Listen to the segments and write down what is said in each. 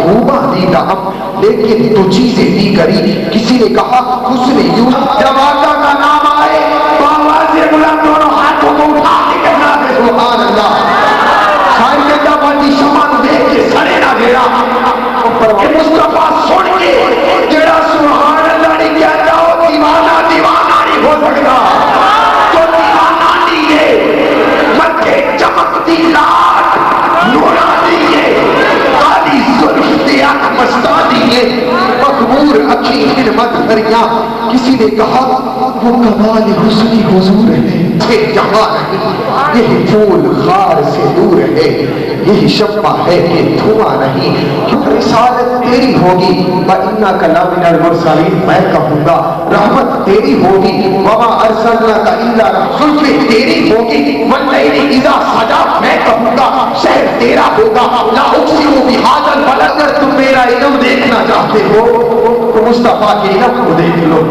محبوبہ دیدہ اب لیکن تو چیزیں دی کری. کسی نے کہا حسن یوسف جب آقا کا نام آئے تو آواز بلند دونوں ہاتھوں کو اٹھا کے کہنا ہے سبحان اللہ. شاعر کہتا باندھی شمان دیکھ کے سڑے نہ گھیرا کہ مصطفیٰ سن کے جڑا سبحان اللہ نہیں کہتا ہو دیوانہ دیوانہ نہیں ہو سکتا. تو دیوانہ نہیں ہے مکے چمکتی لات نورانی ہے کالی زلف دیات مستانی ہے مغمور اکھی خدمت دریاں. کسی نے کہا وہ کمال حسنی حضور ہے جہاں نہیں یہ پھول خار سے دور ہے یہی شمع ہے کہ دھواں نہیں. رسالت تیری ہوگی وَإِنَّكَ لَمِنَ الْمُرْسَلِينَ میں کہوں گا رحمت تیری ہوگی وَمَا أَرْسَلْنَاكَ إِلَّا زلف تیری ہوگی وَاللَّيْلِ إِذَا سَجَا میں کہوں گا شہر تیرا ہوگا. لَا أُقْسِمُ بِهَذَا الْبَلَدِ اگر تم میرا علم دیکھنا چاہتے ہو تو مصطفیٰ کے علم کو دیکھ لو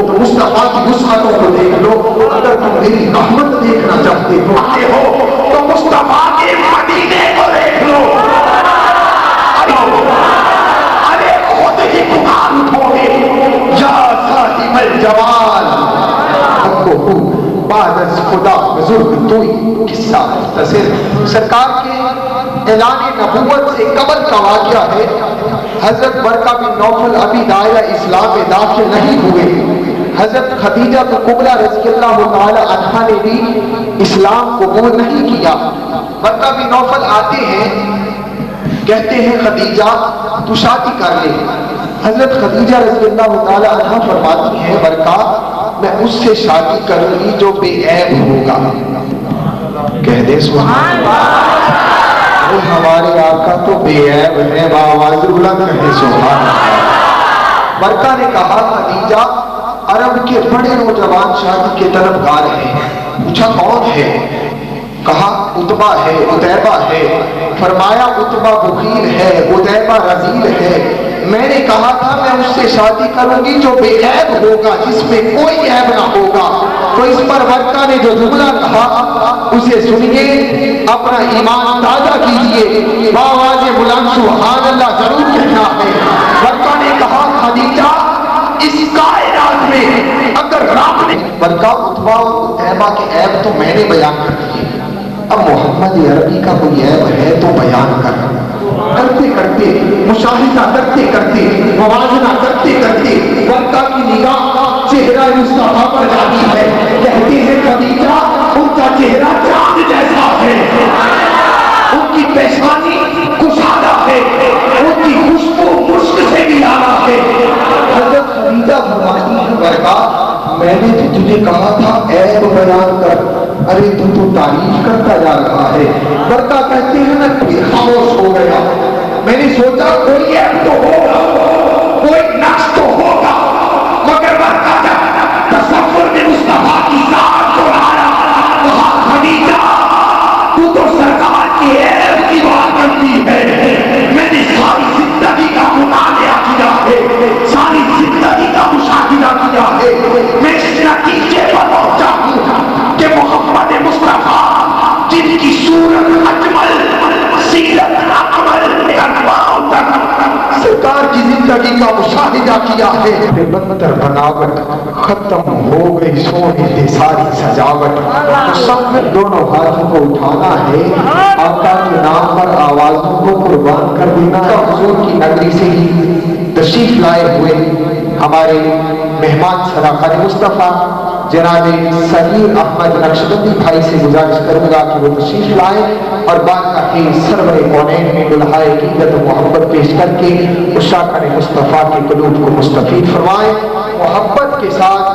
تو مصطفیٰ کی وسعتوں کو دیکھ لو. اگر تم میری رحمت دیکھنا چاہتے ہو تو مصطفیٰ کے مدینے کو دیکھ لو. ارے خود ہی پکار اٹھو گے یا صاحب الجمال حقو بعد از خدا بزرگ توئی قصہ مختصر. سرکار کے اعلان نبوت سے قبل کا واقعہ ہے. حضرت ورقہ بن نوفل ابھی دائرہ اسلام میں داخل نہیں ہوئے. حضرت خدیجہ کبریٰ رضی اللہ تعالی عنہا نے بھی اسلام قبول نہیں کیا. ورقہ بن نوفل آتے ہیں کہتے ہیں خدیجہ تو شادی کر لے. حضرت خدیجہ رضی اللہ تعالی عنہا فرماتی ہیں ورقہ میں اس سے شادی کروں گی جو بے عیب ہوگا. کہہ دے سبحان اللہ. ہمارے آقا تو بے عیب ہے بآواز بلند کہے سبحان اللہ. ورقہ نے کہا خدیجہ عرب کے بڑے نوجوان شادی کے طلبگار ہیں. پوچھا کون ہے؟ کہا عتبہ ہے عتیبہ ہے. فرمایا عتبہ بخیل ہے عتیبہ رذیل ہے. میں نے کہا تھا میں اس سے شادی کروں گی جو بے عیب ہوگا جس میں کوئی عیب نہ ہوگا. تو اس پر ورقہ نے جو جملہ کہا اسے سنیے اپنا ایمان تازہ کیجئے بآواز بلند سبحان اللہ ضرور کہنا ہے. ورقہ نے کہا خدیجہ اس کائنات میں اگر رب نے ورقہ عتبہ اور عتیبہ کے عیب تو میں نے بیان کر دیے اب محمد عربی کا کوئی عیب ہے تو بیان کرتے کرتے مشاہدہ کرتے موازنہ کرتے ورقہ کی نگاہ چہرہ مصطفیٰ پر جاتی ہے. کہتے ہیں خدیجہ ان کا چہرہ چاند جیسا ہے ان کی پیشانی کشادہ ہے ان کی خوشبو مشک سے بھی آنا ہے. حضرت خدیجہ فرماتی ہیں ورقہ میں نے تو تجھے کہا تھا عیب بیان کر ارے تو تعریف کرتا جا رہا ہے. ورقہ کہتے ہیں میں پھر خاموش ہو گیا. میں نے سوچا کوئی عیب تو ہوگا کوئی نقص تو ہوگا مگر ورقہ جب تصور میں مصطفیٰ کی ذات کو آیا کہا خدیجہ تو سرکار کی عیب کی بات کرتی ہے. میں نے ساری زندگی کا مطالعہ کیا ہے ساری زندگی کا مشاہدہ کیا ہے. میں اس نتیجے پر پہنچا ہوں کہ محمد مصطفیٰ جن کی صورت اجمل سیرت اکمل سرکار کی زندگی کا مشاہدہ کیا ہے. بدتر بناوٹ ختم ہو گئی سونے سے ساری سجاوٹ. تو سب میں دونوں ہاتھوں کو اٹھانا ہے آقا کے نام پر آوازوں کو قربان کر دینا ہے. حضور کی نگری سے ہی تشریف لائے ہوئے ہمارے مہمان سراخان مصطفیٰ جناب سمیر احمد نقشبندی بھائی سے گزارش کروں گا کہ وہ تشریف لائیں اور بارگاہ کے سرور کونین میں دلہائے عقیدت و محبت پیش کر کے عشاقان مصطفیٰ کے قلوب کو مستفید فرمائیں. محبت کے ساتھ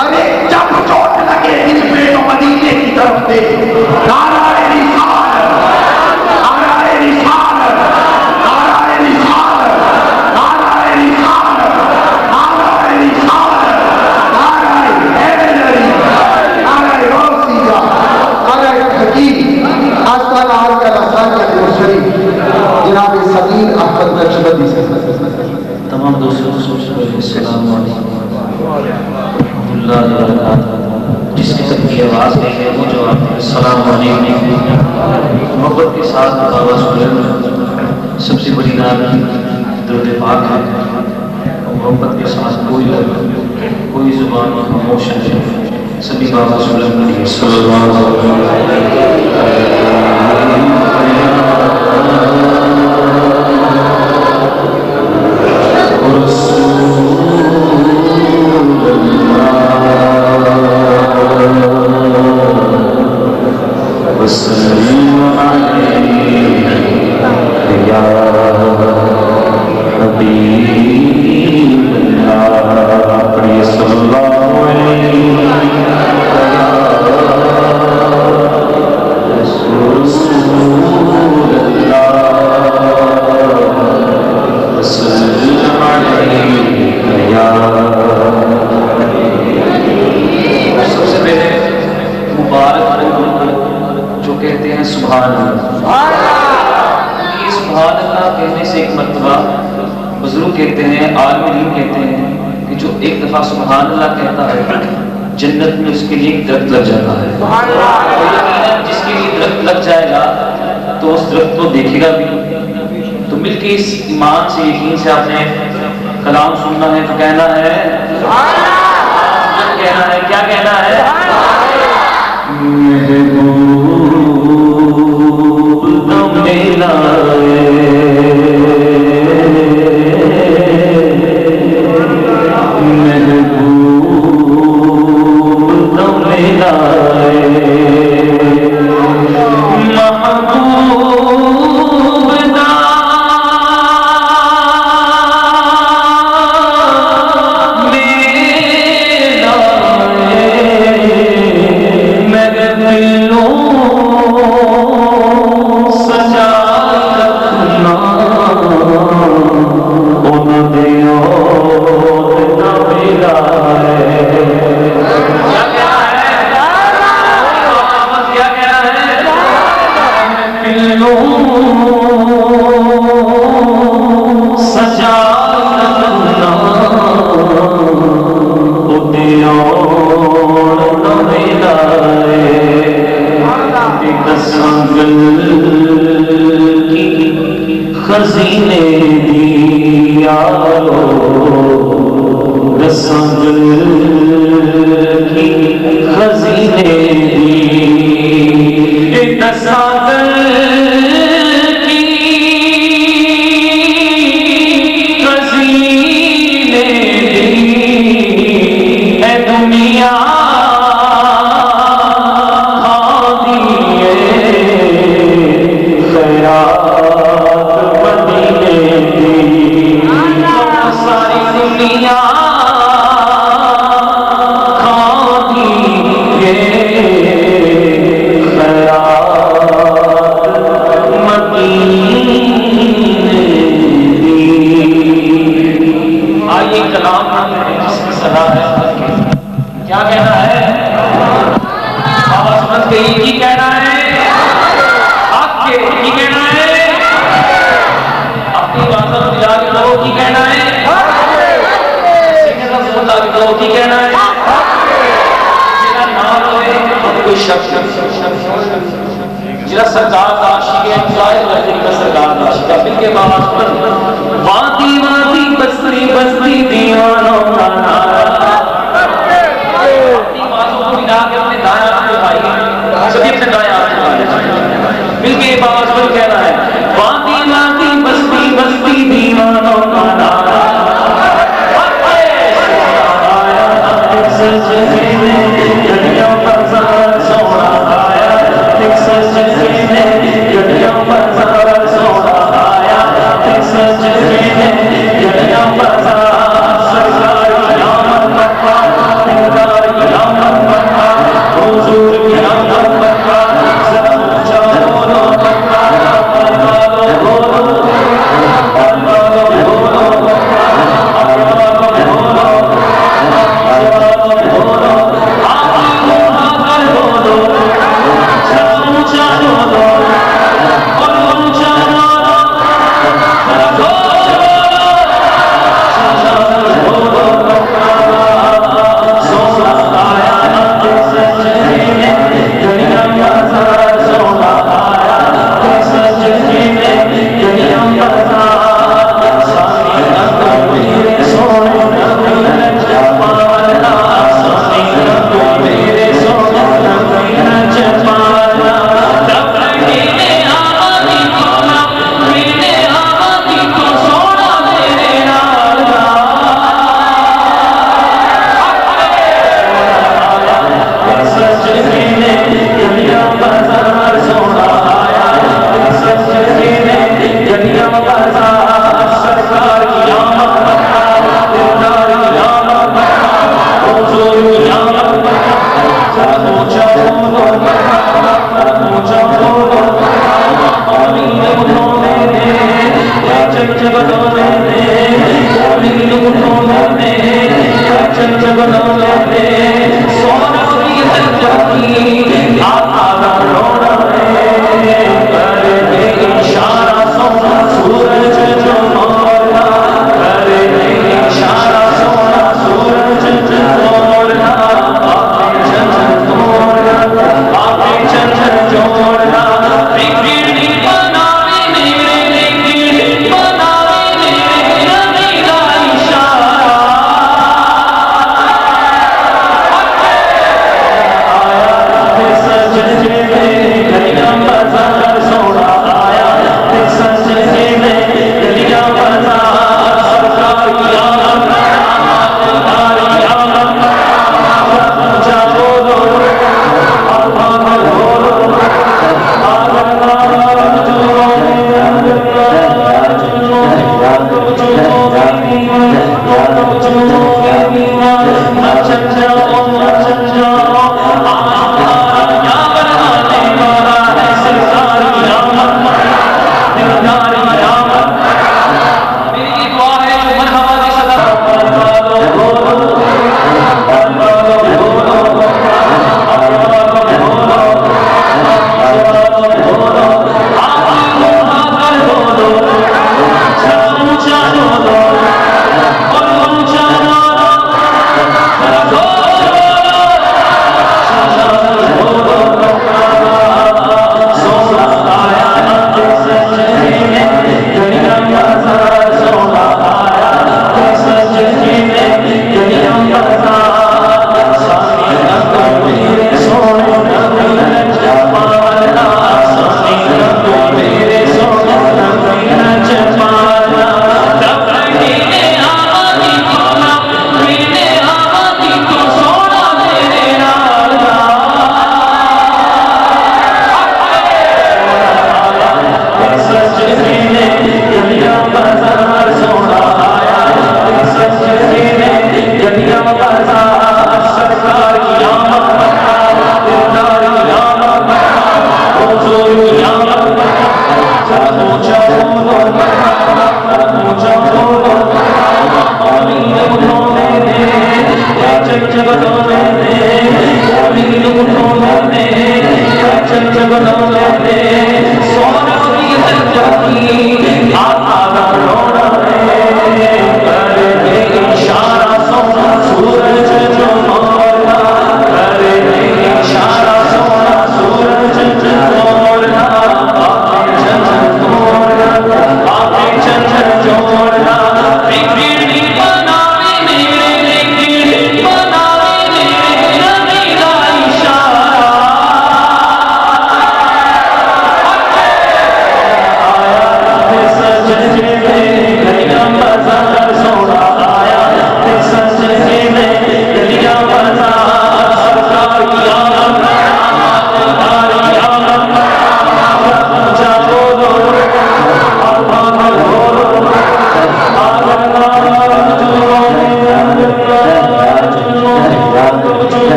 ارے جب چوٹ لگے ہجرے تو مدینے کی طرف دے نعرہ رسالت نعرہ رسالت نعرہ رسالت نعرہ رسالت نعرہ رسالت جناب سمیر احمد نقشبندی سے تمام دوستوں کو السلام علیکم ورحمۃ اللہ وبرکاتہ. جس کی کی آواز نہیں ہے وہ جو آپ السلام علیکم محبت کے ساتھ بابا سلیم سب سے بڑی نعمت درود پاک ہے. محبت کے ساتھ کوئی زبان خاموش ہے. سبھی بابا سلیم علیہ صلی اللہ سبحان اللہ کہتا ہے جنت میں اس کے لیے ایک درخت لگ جاتا ہے. جس کے لیے درخت لگ جائے گا تو اس درخت کو دیکھے گا بھی. تو مل کے اس ایمان سے یقین سے آپ نے کلام سننا ہے تو کہنا ہے کیا کہنا ہے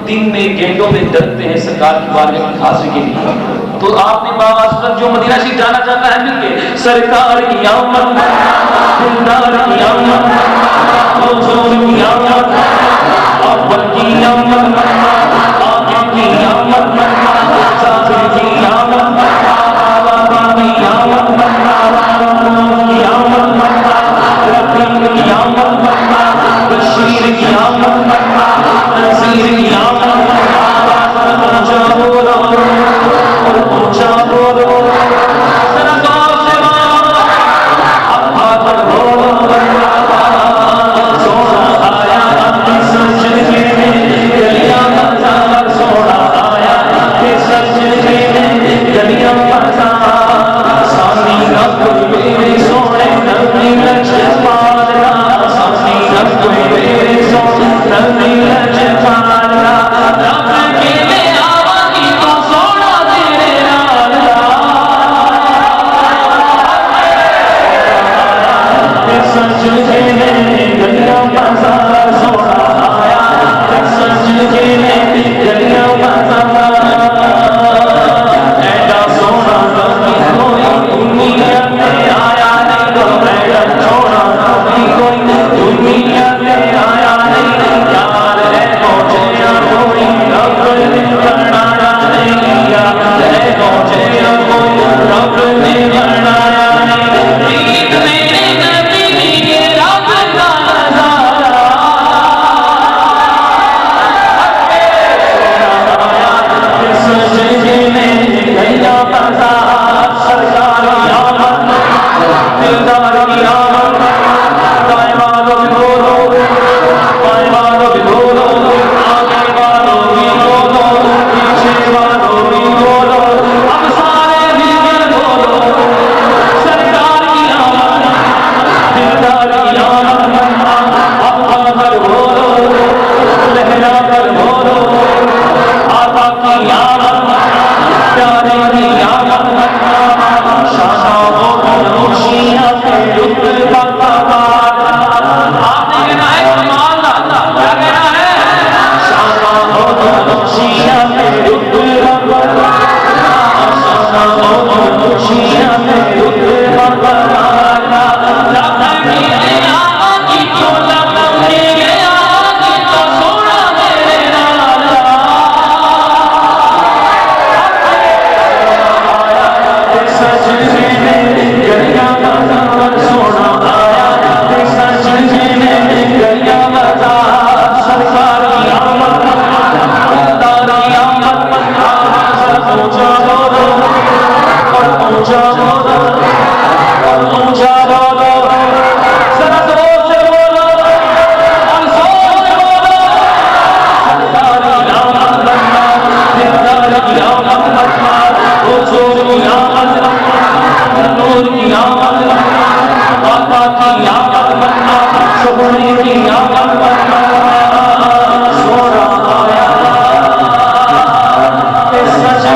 دن میں گینڈوں میں ڈرتے ہیں سرکار کی بارگاہ میں حاضری کے لیے. تو آپ نے بابا اسود جو مدینہ شریف جانا چاہتا ہے مل کے سرکار کی آمد دلدار کی آمد حضور کی آمد اول کی آمد آخر کی آمد ساتھ کی آمد بابا کی آمد کی آمد رقیب کی آمد بشیر کی آمد نذیر کی آمد پہنچا بولو پہنچا بولو ذرا غور سے بولو اب آخر بولو سونا آیا اپنی سجدے میں گلیاں بازار سونا آیا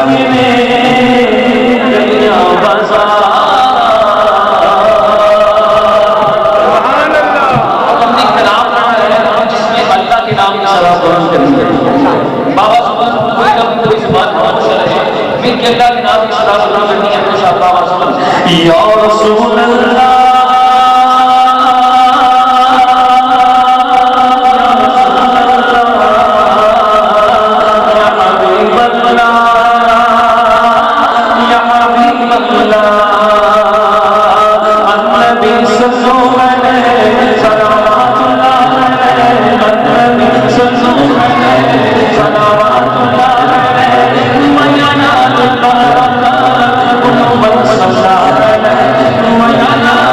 سکنے گلیاں بازار اپنی کلام ہے جس میں اللہ کے نام کی صلاح بلند کرنی ہے بابا زبان کوئی نہ کوئی زبان خاموش رہے مل کے اللہ کے نام کی صلاح بلند کرنی ہے تو شاہ بابا زبان یا رسول اللہ Mayana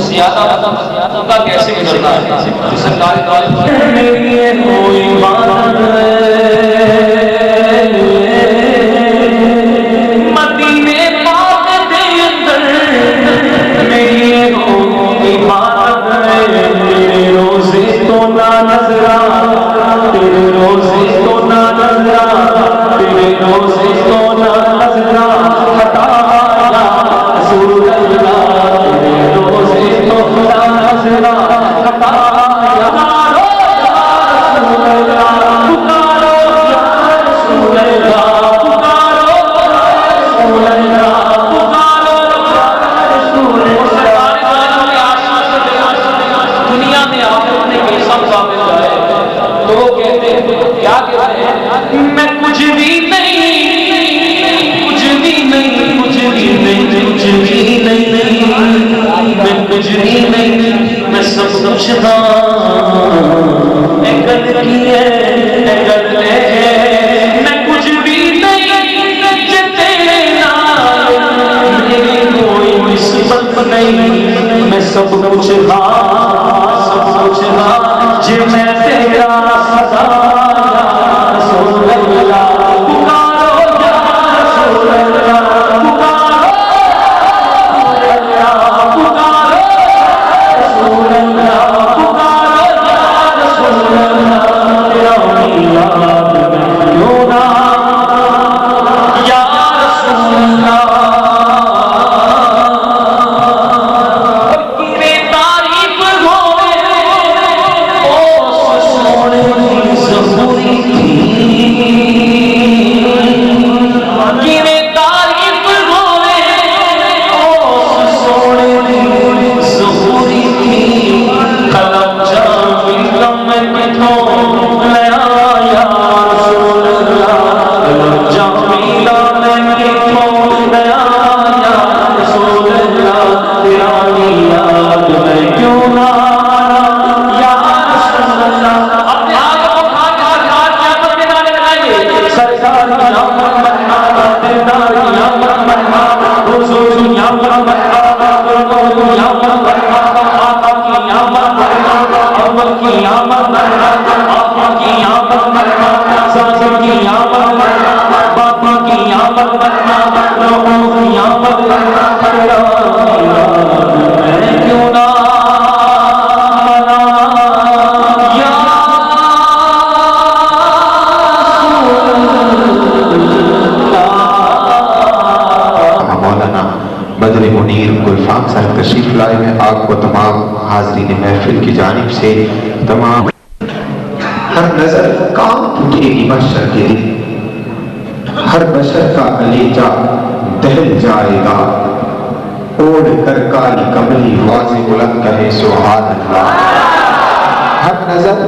زیادہ ہوگا کیسے گزرنا ہے سرکاری مدینے پاک دے اندر میری عبادت تیرے روزے تو نہ نظرا تیرے روزے تو نہ نظرا تیرے روزے تو نہ نظرا خطا یا رسول اللہ تیرے روزے تو نہ نظرا خطا یا رسول اللہ پکارو یا رسول اللہ پکارو یا رسول اللہ پکارو یا رسول اللہ دنیا میں آپ نے کیسا ثابت ہے تو وہ کہتے ہیں کیا کہتے ہیں میں کچھ بھی نہیں کچھ بھی نہیں کچھ بھی نہیں کچھ بھی نہیں میں کچھ بھی نہیں میں سب کچھ ہاں گل کی ہے گل ہے میں کچھ بھی نہیں تیرے نال میری کوئی نسبت نہیں میں سب کچھ ہاں سب کچھ ہاں جی میں تیرا سزا رسول اللہ پکارو یا رسول اللہ پکارو پکارو رسول اللہ پکارو یا رسول اللہ تیرا میلاد میں کیوں نہ یا رسول اللہ تشریف لائے ہیں آپ کو تمام حاضرین محفل کی جانب سے تمام ہر نظر کام اٹھے گی محشر کے دن ہر بشر کا کلیجہ دہل جائے گا اوڑھ کر کالی کملی واضح بلند کہے سبحان اللہ ہر نظر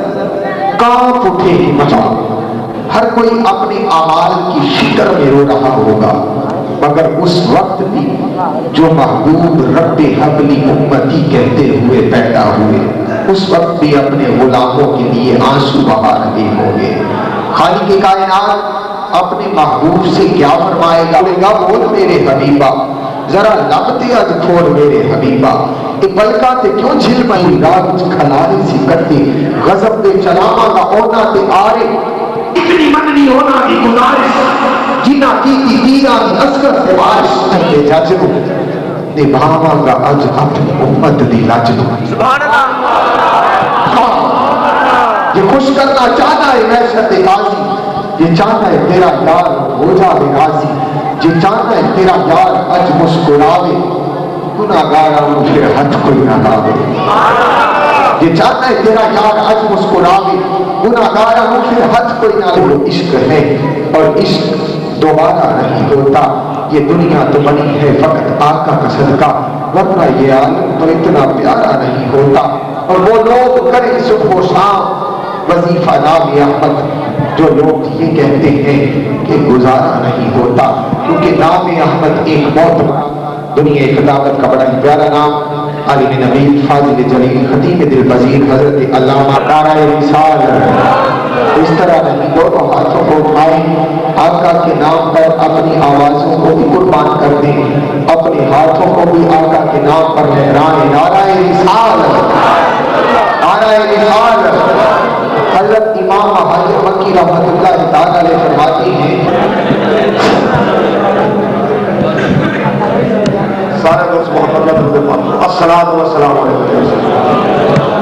کام اٹھے گی محشر ہر کوئی اپنے اعمال کی فکر میں رو رہا ہوگا مگر اس وقت بھی جو محبوب رب حبلی امتی کہتے ہوئے پیدا ہوئے اس وقت بھی اپنے غلاموں کے لیے آنسو بہا رہے ہوں گے خالق کائنات اپنے محبوب سے کیا فرمائے گا بول میرے حبیبہ ذرا لبتے از کھول میرے حبیبہ کہ پلکا تے کیوں جھل ملی رات کھلاری سی کرتے غضب دے چلاما کا اونا تے آرے اتنی مننی ہونا کی گزارش جنہ کی تیرہ اصغر سے بارش کرتے جاجنو نبھاوا کا اج اپنی امت دی لاجنو سبحان اللہ یہ خوش کرنا چاہتا ہے محشر غازی یہ چاہتا ہے تیرا یار ہو جاوے راضی یہ چاہتا ہے تیرا یار اج مسکراوے گناہگاراں نوں پھر ہاتھ کوئی نہ لاوے یہ چاہتا ہے تیرا یار اج مسکراوے گناہگاراں نوں پھر ہاتھ کوئی نہ لاوے عشق ہے اور عشق دوبارہ نہیں ہوتا یہ دنیا تو بنی ہے فقط آقا کا صدقہ ورنہ یہ عالم تو اتنا پیارا نہیں ہوتا اور وہ لوگ کریں صبح و شام وظیفہ نام احمد جو لوگ یہ کہتے ہیں کہ گزارا نہیں ہوتا کیونکہ نام احمد ایک موت دنیا ایک دعوت کا بڑا ہی پیارا نام عالم نبی فاضل جلیل خطیب دل پذیر حضرت علامہ نعرہ رسالت اس طرح نہیں دونوں ہاتھوں کو اٹھائیں آقا کے نام پر اپنی آوازوں کو بھی قربان کر دیں اپنے ہاتھوں کو بھی آقا کے نام پر لہرائیں نعرہ رسالت نعرہ رسالت حضرت امام حاجر مکی رحمت اللہ تعالی علیہ فرماتی ہیں سارے دوست محمد رسول اللہ الصلوۃ والسلام علیہ وسلم